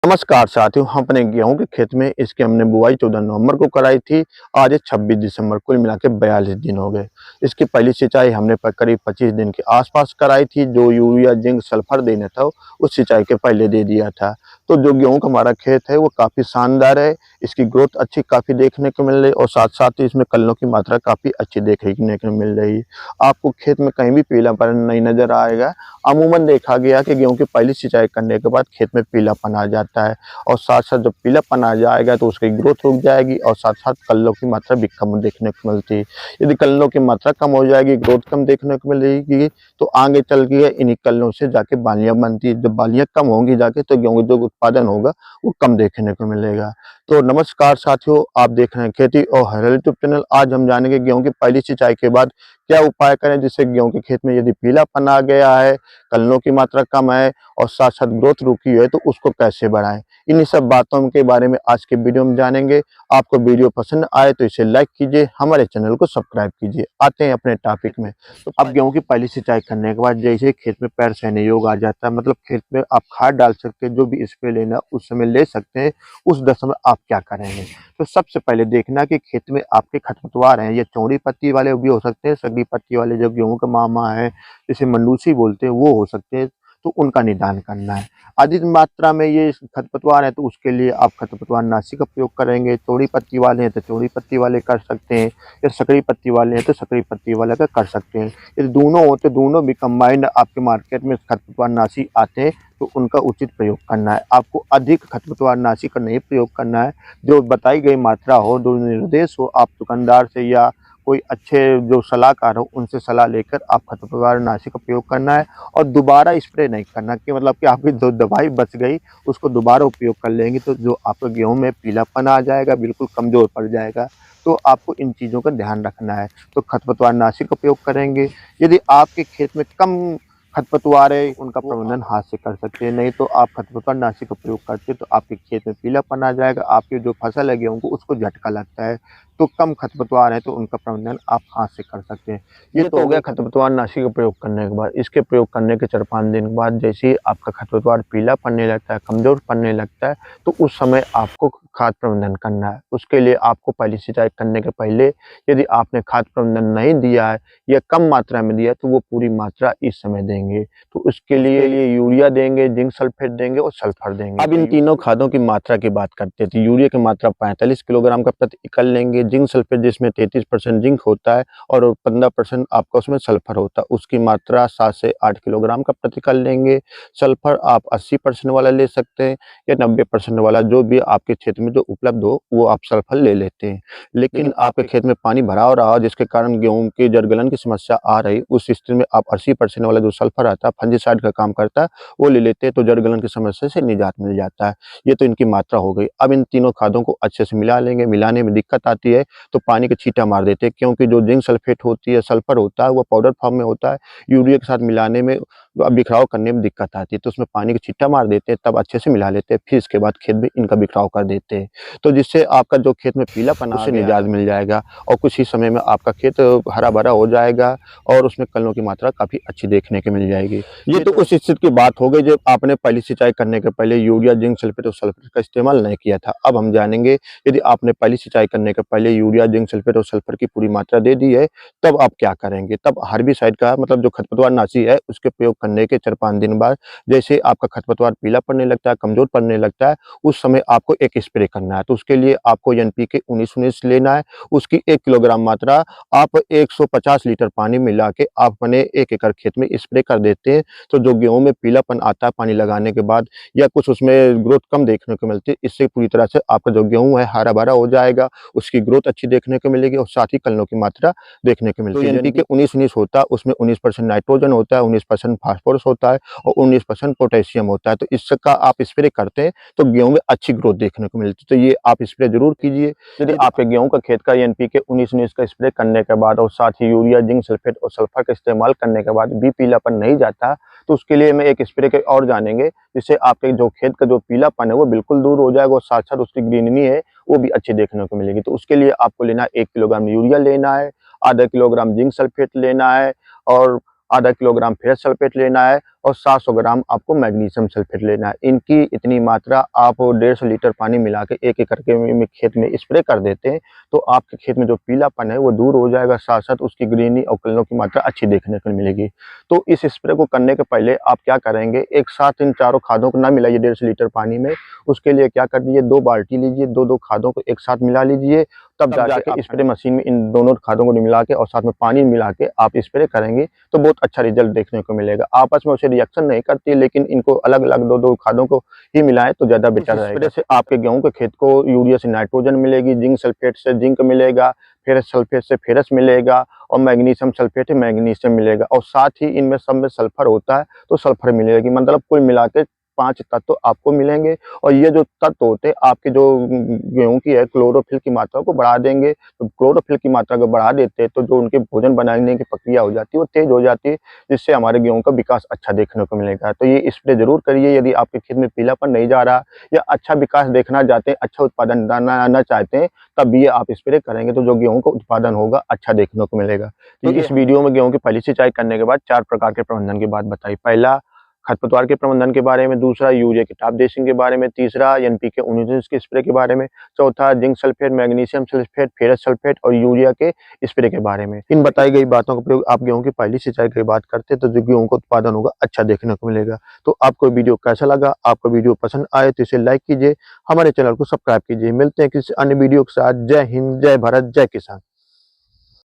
नमस्कार साथियों, हम अपने गेहूं के खेत में इसकी हमने बुआई 14 नवंबर को कराई थी। आज है 26 दिसंबर, कुल मिला के 42 दिन हो गए। इसकी पहली सिंचाई हमने करीब 25 दिन के आसपास कराई थी। जो यूरिया जिंक सल्फर देना था उस सिंचाई के पहले दे दिया था। तो जो गेहूं का हमारा खेत है वो काफ़ी शानदार है। इसकी ग्रोथ अच्छी काफ़ी देखने को मिल रही और साथ साथ ही इसमें कल्लों की मात्रा काफ़ी अच्छी देखने को मिल रही है। आपको खेत में कहीं भी पीलापन नहीं नजर आएगा। अमूमन देखा गया कि गेहूं की पहली सिंचाई करने के बाद खेत में पीलापन आ जाता है और साथ साथ जब पीलापन आ जाएगा तो उसकी ग्रोथ रुक जाएगी और साथ साथ कल्लों की मात्रा भी कम देखने को मिलती है। यदि कल्लों की मात्रा कम हो जाएगी, ग्रोथ कम देखने को मिलेगी, तो आगे चल के इन्हीं कल्लों से जाके बालियां बनती है। जब बालियां कम होंगी जाके तो गेहूं जो उत्पादन होगा वो कम देखने को मिलेगा। तो नमस्कार साथियों, आप देख रहे हैं खेती और हरियाली यूट्यूब चैनल। आज हम जानेंगे गेहूं की पहली सिंचाई के बाद क्या उपाय करें जिससे गेहूं के खेत में यदि पीलापन आ गया है, कल्लों की मात्रा कम है और साथ साथ ग्रोथ रुकी है तो उसको कैसे बढ़ाएं। इन्हीं सब बातों के बारे में आज के वीडियो में जानेंगे। आपको वीडियो पसंद आए तो इसे लाइक कीजिए, हमारे चैनल को सब्सक्राइब कीजिए। आते हैं अपने टॉपिक में। तो अब गेहूं की पहली सिंचाई करने के बाद जैसे खेत में पैर सहने योग आ जाता है, मतलब खेत में आप खाद डाल सकते हैं, जो भी स्प्रे लेना उस समय ले सकते हैं। उस दशा में आप क्या करेंगे? तो सबसे पहले देखना कि खेत में आपके खरपतवार हैं, ये चौड़ी पत्ती वाले भी हो सकते हैं, सगली पत्ती वाले जो गेहूं का मामा है जिसे मंडूसी बोलते हैं वो हो सकते हैं। तो उनका निदान करना है। अधिक मात्रा में ये खरपतवार है तो उसके लिए आप खरपतवार नाशी का प्रयोग करेंगे। चौड़ी पत्ती वाले हैं तो चौड़ी पत्ती वाले कर सकते हैं, या सकड़ी पत्ती वाले हैं तो सकड़ी पत्ती वाले का कर सकते हैं। यदि दोनों हो तो दोनों भी कंबाइंड आपके मार्केट में खरपतवार नाशी आते हैं तो उनका उचित प्रयोग करना है। आपको अधिक खरपतवार नाशी का नहीं प्रयोग करना है। जो बताई गई मात्रा हो, जो निर्देश हो, आप दुकानदार से या कोई अच्छे जो सलाहकार हो उनसे सलाह लेकर आप खरपतवार नाशी का प्रयोग करना है। और दोबारा स्प्रे नहीं करना कि मतलब कि आपकी जो दवाई बच गई उसको दोबारा उपयोग कर लेंगे तो जो आपके गेहूं में पीलापन आ जाएगा, बिल्कुल कमजोर पड़ जाएगा। तो आपको इन चीज़ों का ध्यान रखना है। तो खरपतवार नाशी का प्रयोग करेंगे। यदि आपके खेत में कम खरपतवार है उनका प्रबंधन हाथ से कर सकते हैं, नहीं तो आप खरपतवार नाशी का प्रयोग करते हैं तो आपके खेत में पीलापन आ जाएगा। आपकी जो फसल है गेहूं को उसको झटका लगता है। तो कम खरपतवार है तो उनका प्रबंधन आप हाथ से कर सकते हैं। ये तो हो गया खरपतवार नाशी का प्रयोग करने के बाद। इसके प्रयोग करने के 4-5 दिन के बाद जैसे ही आपका खरपतवार पीला पड़ने लगता है, कमजोर पड़ने लगता है, तो उस समय आपको खाद प्रबंधन करना है। उसके लिए आपको पहली सिंचाई करने के पहले यदि आपने खाद प्रबंधन नहीं दिया है या कम मात्रा में दिया है तो वो पूरी मात्रा इस समय देंगे। तो उसके लिए यूरिया देंगे, जिंक सल्फेट देंगे और सल्फर देंगे। अब इन तीनों खादों की मात्रा की बात करते हैं। तो यूरिया की मात्रा 45 किलोग्राम का प्रति एकड़ लेंगे। जिंक सल्फेट जिसमें 33% जिंक होता है और 15% आपका उसमें सल्फर होता है, उसकी मात्रा 7 से 8 किलोग्राम का प्रति एकड़ लेंगे। सल्फर आप 80% वाला ले सकते हैं या 90% वाला, जो भी आपके क्षेत्र में जो उपलब्ध हो वो आप सल्फर ले लेते हैं। लेकिन आपके खेत में पानी भरा हो रहा हो जिसके कारण गेहूं की जड़गलन की समस्या आ रही, उस स्थिति में आप 80% वाला जो सल्फर आता है, फंजीसाइड का काम करता है, वो ले लेते हैं तो जड़गलन की समस्या से निजात मिल जाता है। ये तो इनकी मात्रा हो गई। अब इन तीनों खादों को अच्छे से मिला लेंगे। मिलाने में दिक्कत आती है तो पानी का छींटा मार देते हैं, क्योंकि जो जिंक सल्फेट होती है, सल्फर होता है, वो पाउडर फॉर्म में होता है। यूरिया के साथ मिलाने में बिखराव करने में दिक्कत आती है, तो उसमें पानी का छींटा मार देते हैं, तब अच्छे से मिला लेते हैं। फिर इसके बाद खेत में इनका बिखराव कर देते हैं, तो जिससे आपका जो खेत में पीलापन उससे निजात मिल जाएगा और कुछ ही समय में आपका खेत हरा भरा हो जाएगा और उसमें कल्लों की मात्रा काफी अच्छी देखने को मिल जाएगी। ये तो उस स्थिति की बात हो गई जब आपने पहली सिंचाई करने के पहले यूरिया, जिंक सल्फेट और सल्फर का इस्तेमाल नहीं किया था। अब हम जानेंगे यदि आपने पहली सिंचाई करने के पहले यूरिया, जिंक सल्फेट और सल्फर की पूरी मात्रा दे दी है तब आप क्या करेंगे। तब हर्बिसाइड का मतलब जो खरपतवार नाशी है उसके प्रयोग करने के 4-5 दिन बाद जैसे आपका खरपतवार पीला पड़ने लगता है, कमजोर पड़ने लगता है, उस समय आपको एक स्प्रे करना है। तो उसके लिए आपको एनपीके 19-19 लेना है। उसकी 1 किलोग्राम मात्रा आप 150 लीटर पानी मिला के आप अपने 1 एकड़ खेत में स्प्रे कर देते हैं। तो जो गेहूं में पीलापन आता है पानी लगाने के बाद या कुछ उसमें ग्रोथ कम देखने को मिलती है, इससे पूरी तरह से आपका जो गेहूं है हरा भरा हो जाएगा, उसकी ग्रोथ अच्छी देखने को मिलेगी और साथ ही कल्लों की मात्रा देखने को मिलती है। एनपीके 19-19 होता है, उसमें 19% नाइट्रोजन होता है, 19% फास्फोरस होता है और 19% पोटेशियम होता है। तो इसका आप स्प्रे करते हैं तो गेहूं में अच्छी ग्रोथ देखने को मिलती है। तो ये आप स्प्रे जरूर कीजिए। यदि आपके गेहूं का खेत का एनपीके 19-19 का स्प्रे करने के बाद और साथ ही यूरिया, जिंक सल्फेट और सल्फर का इस्तेमाल करने के बाद भी पीलापन नहीं जाता, तो उसके लिए मैं एक स्प्रे के और जानेंगे जिससे आपके जो खेत का जो पीलापन है वो बिल्कुल दूर हो जाएगा और साथ साथ उसकी ग्रीनरी है वो भी अच्छी देखने को मिलेगी। तो उसके लिए आपको लेना 1 किलोग्राम यूरिया लेना है, आधा किलोग्राम जिंक सल्फेट लेना है और आधा किलोग्राम फेरस सल्फेट लेना है और 700 ग्राम आपको मैग्नीशियम सल्फेट लेना है। इनकी इतनी मात्रा आप 150 लीटर पानी मिला के 1 एकड़ के में खेत में स्प्रे कर देते हैं तो आपके खेत में जो पीलापन है वो दूर हो जाएगा, साथ साथ उसकी ग्रीनी और कलरों की मात्रा अच्छी देखने को मिलेगी। तो इस स्प्रे को करने के पहले आप क्या करेंगे, एक साथ इन चारों खादों को ना मिलाइए 150 लीटर पानी में। उसके लिए क्या कर दीजिए, 2 बाल्टी लीजिए, 2-2 खादों को एक साथ मिला लीजिए, तब जाके स्प्रे मशीन में इन दोनों खादों को मिला के और साथ में पानी मिला के आप स्प्रे करेंगे तो बहुत अच्छा रिजल्ट देखने को मिलेगा। आपस में उसे रिएक्शन नहीं करती, लेकिन इनको अलग-अलग 2-2 खादों को ही मिलाएं तो ज़्यादा बेटर रहेगा। स्प्रे से आपके गेहूं के खेत को यूरिया से नाइट्रोजन मिलेगी, जिंक सल्फेट से जिंक मिलेगा, फेरस सल्फेट से फेरस मिलेगा और मैग्नीशियम सल्फेट है मैग्नीशियम मिलेगा और साथ ही इनमें सब में सल्फर होता है तो सल्फर मिलेगी। मतलब कुल मिला के 5 तत्व आपको मिलेंगे और ये जो तत्व होते हैं आपके जो गेहूं की है क्लोरोफिल की मात्रा को बढ़ा देंगे। तो क्लोरोफिल की मात्रा को बढ़ा देते हैं तो जो उनके भोजन बनाने की प्रक्रिया हो जाती है वो तेज हो जाती है, जिससे हमारे गेहूं का विकास अच्छा देखने को मिलेगा। तो ये स्प्रे जरूर करिए यदि आपके खेत में पीलापन नहीं जा रहा या अच्छा विकास देखना चाहते हैं, अच्छा उत्पादन लाना चाहते हैं, तब ये आप स्प्रे करेंगे तो जो गेहूं का उत्पादन होगा अच्छा देखने को मिलेगा। तो इस वीडियो में गेहूं की पहली सिंचाई करने के बाद 4 प्रकार के प्रबंधन की बात बताई। पहला खरपतवार के प्रबंधन के बारे में, दूसरा यूरिया की टॉप ड्रेसिंग के बारे में, तीसरा एनपीके 19 के स्प्रे के बारे में, चौथा zinc sulphate, magnesium sulphate, ferrous sulphate और यूरिया के स्प्रे के बारे में। इन बताई गई बातों का प्रयोग आप गेहूं की पहली सिंचाई की बात करते हैं तो जो गेहूं का उत्पादन होगा अच्छा देखने को मिलेगा। तो आपको वीडियो कैसा लगा, आपको वीडियो पसंद आए तो इसे लाइक कीजिए, हमारे चैनल को सब्सक्राइब कीजिए। मिलते हैं किसी अन्य वीडियो के साथ। जय हिंद, जय भारत, जय किसान।